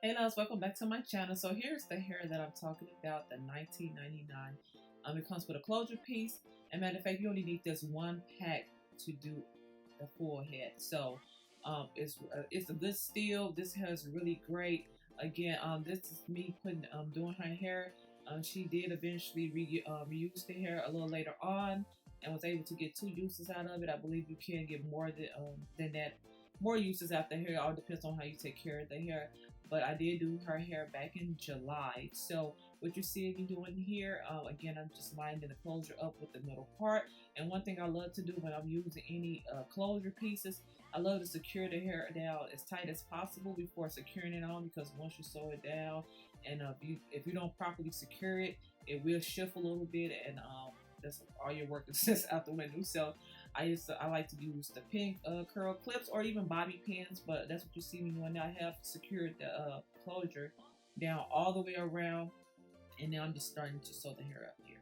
Hey loves, welcome back to my channel. So here's the hair that I'm talking about, the 1999. It comes with a closure piece. And matter of fact, you only need this one pack to do the full head. So it's a good steal. This hair is really great. Again, this is me doing her hair. She did eventually reuse the hair a little later on and was able to get 2 uses out of it. I believe you can get more than that. More uses out the hair. It all depends on how you take care of the hair, but I did do her hair back in July. So what you see me doing here, again, I'm just lining the closure up with the middle part. And one thing I love to do when I'm using any closure pieces, I love to secure the hair down as tight as possible before securing it on, because once you sew it down and if you don't properly secure it, it will shift a little bit, and that's all your work is just out the window. So I like to use the pink curl clips or even bobby pins, but that's what you see me doing now. I have secured the closure down all the way around, and now I'm just starting to sew the hair up here.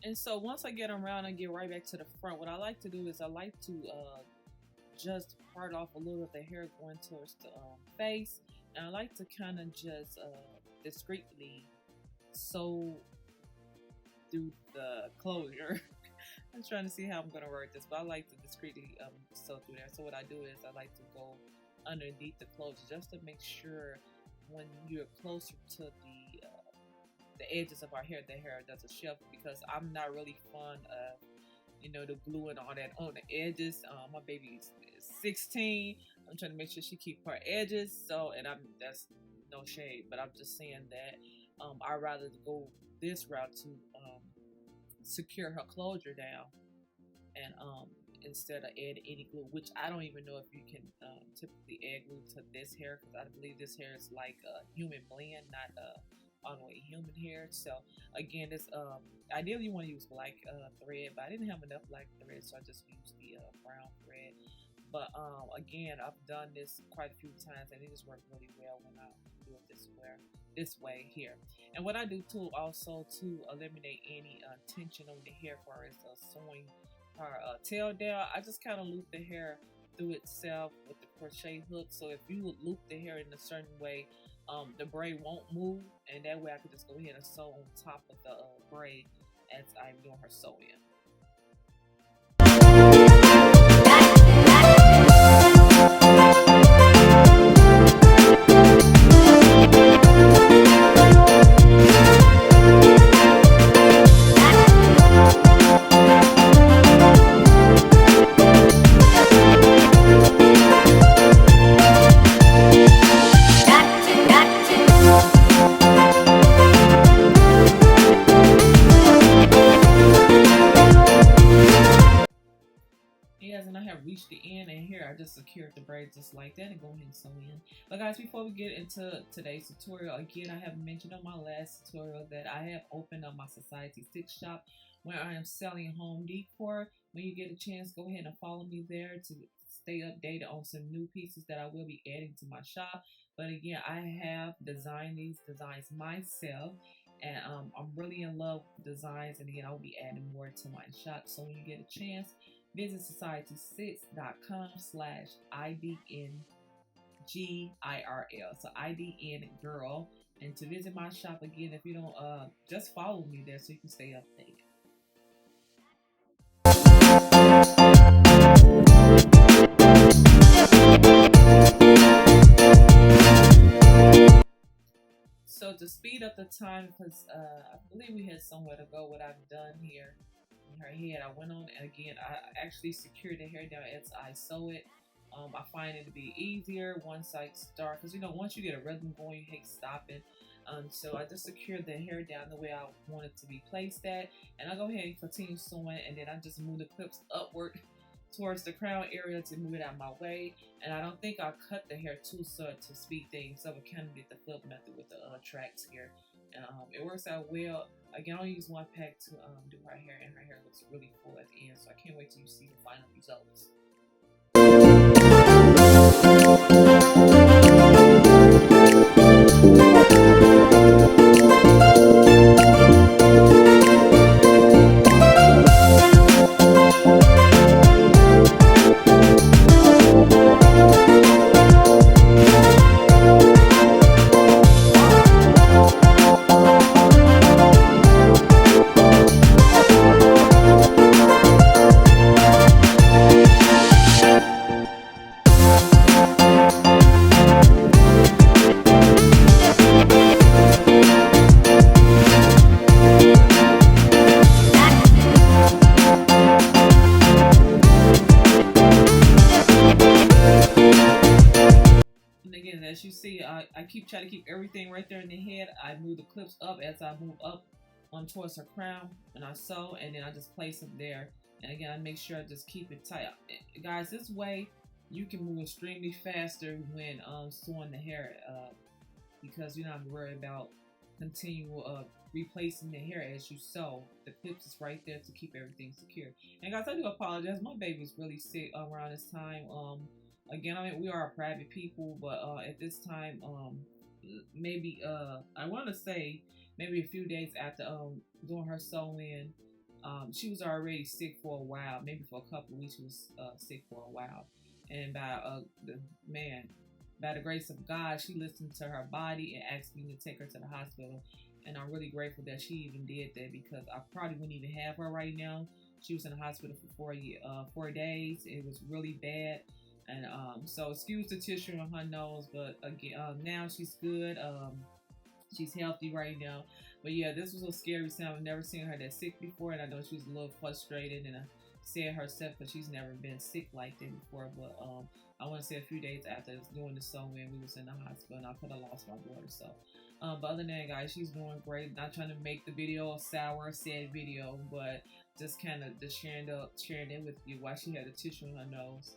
And so once I get around and get right back to the front, what I like to do is I like to just part off a little of the hair going towards the face, and I like to kind of just discreetly sew through the closure. I'm trying to see how I'm going to work this, but I like to discreetly sew through there. So what I do is I like to go underneath the closure just to make sure when you're closer to the edges of our hair, the hair doesn't shift, because I'm not really fond of the glue and all that on the edges. My baby is 16. I'm trying to make sure she keep her edges. So, and that's no shade, but I'm just saying that I'd rather go this route to secure her closure down, and instead of add any glue, which I don't even know if you can typically add glue to this hair, because I believe this hair is like a human blend, not all the way human hair. So again, this ideally you want to use black thread, but I didn't have enough black thread, so I just used the brown thread. But again, I've done this quite a few times, and it just worked really well when I do it this way here. And what I do too, also to eliminate any tension on the hair as far as sewing her tail down, I just kind of loop the hair through itself with the crochet hook. So if you loop the hair in a certain way, the braid won't move, and that way I can just go ahead and sew on top of the braid as I'm doing her sewing. Yes, and I have reached the end, and here I just secured the braid just like that and go ahead and sew in. But guys, before we get into today's tutorial, again, I have mentioned on my last tutorial that I have opened up my Society 6 shop where I am selling home decor. When you get a chance, go ahead and follow me there to stay updated on some new pieces that I will be adding to my shop. But again, I have designed these designs myself, and I'm really in love with designs, and again, I'll be adding more to my shop. So when you get a chance, visit society6.com/IDNGIRL. So IDN girl. And to visit my shop, again, if you don't, just follow me there so you can stay updated. So to speed up the time, because I believe we had somewhere to go, what I've done here in her head, I went on, and again, I actually secured the hair down as I sew it. I find it to be easier once I start, because once you get a rhythm going, you hate stopping. So I just secured the hair down the way I want it to be placed at, and I go ahead and continue sewing, and then I just move the clips upward towards the crown area to move it out of my way. And I don't think I'll cut the hair too short to speed things up. I kind of did the flip method with the tracks here. It works out well. Again, I'll use one pack to do her hair, and her hair looks really full at the end, so I can't wait till you see the final results. As you see, I try to keep everything right there in the head. I move the clips up as I move up on towards her crown, and I sew, and then I just place them there. And again, I make sure I just keep it tight. Guys, this way you can move extremely faster when sewing the hair, because you're not worried about continual replacing the hair as you sew. The clips is right there to keep everything secure. And guys, I do apologize. My baby's really sick around this time. Again, I mean, we are private people, but at this time, maybe I want to say maybe a few days after doing her sewing, she was already sick for a while. Maybe for a couple of weeks, she was sick for a while. And by the grace of God, she listened to her body and asked me to take her to the hospital. And I'm really grateful that she even did that, because I probably wouldn't even have her right now. She was in the hospital for 4 days. It was really bad. And so excuse the tissue on her nose, but again, now she's good. She's healthy right now. But yeah, this was a scary sound. I've never seen her that sick before, and I know she was a little frustrated and said herself, because she's never been sick like that before. But I want to say a few days after doing the sewing, we was in the hospital, and I could have lost my daughter. So, but other than that, guys, she's doing great. Not trying to make the video a sour, sad video, but just kind of just sharing it with you while she had a tissue in her nose.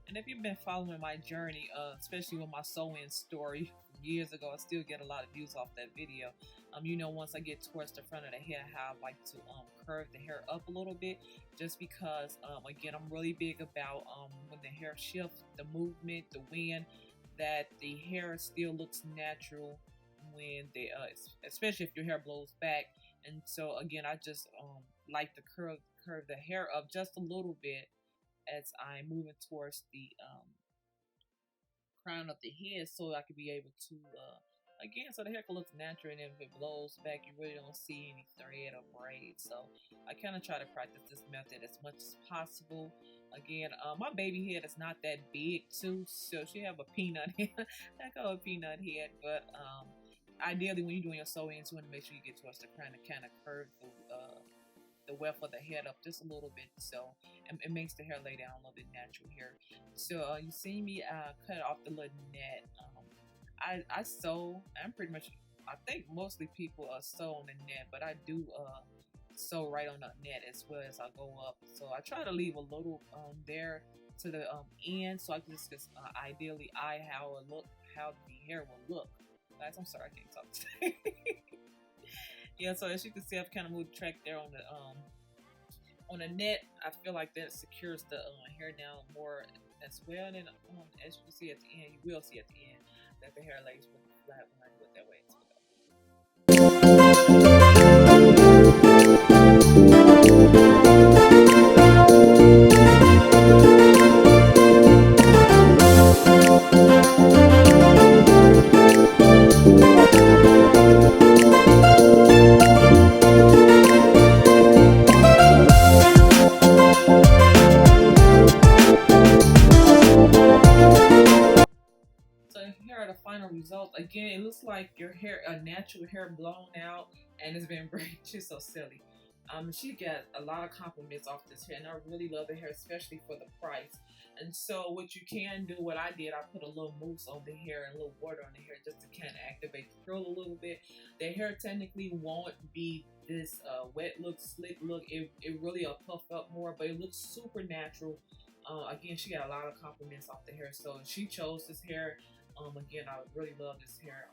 And if you've been following my journey, especially with my sewing story years ago, I still get a lot of views off that video. You know, once I get towards the front of the hair, how I like to curve the hair up a little bit, just because again, I'm really big about when the hair shifts, the movement, the wind, that the hair still looks natural when they especially if your hair blows back. And so again, I just like to curve the hair up just a little bit as I'm moving towards the crown of the head, so I could be able to again, so the hair can look natural, and if it blows back, you really don't see any thread or braid. So I kind of try to practice this method as much as possible. Again, my baby head is not that big too, so she have a peanut head. I call it peanut head, but ideally when you're doing your sewing, you want to make sure you get towards the crown and kind of curve the weft of the head up just a little bit, so it makes the hair lay down a little bit natural here. So you see me cut off the little net. I sew. I'm pretty much, I think mostly people sew on the net, but I do sew right on the net as well as I go up. So I try to leave a little there to the end, so I can just ideally eye how the hair will look. Guys, I'm sorry, I can't talk today. Yeah, so as you can see, I've kind of moved the track there on the net. I feel like that secures the hair down more as well. And then as you can see at the end, you will see at the end that the hair lays really flat when I do it that way as well. Results. Again, it looks like your hair, a natural hair blown out, and it's been braided. Just so silly. She got a lot of compliments off this hair, and I really love the hair, especially for the price. And so what you can do, what I did, I put a little mousse on the hair and a little water on the hair just to kind of activate the curl a little bit. The hair technically won't be this wet look, slick look. It really will puff up more, but it looks super natural. Again, she got a lot of compliments off the hair, so she chose this hair. Again, I really love this hair.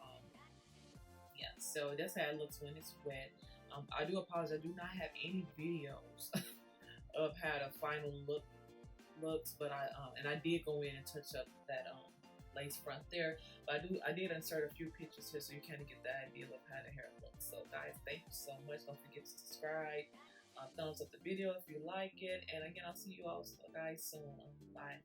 Yeah, so that's how it looks when it's wet. I do apologize. I do not have any videos of how the final looks, but I did go in and touch up that lace front there. But I did insert a few pictures here so you kind of get the idea of how the hair looks. So guys, thank you so much. Don't forget to subscribe, thumbs up the video if you like it, and again, I'll see you all guys soon. Bye.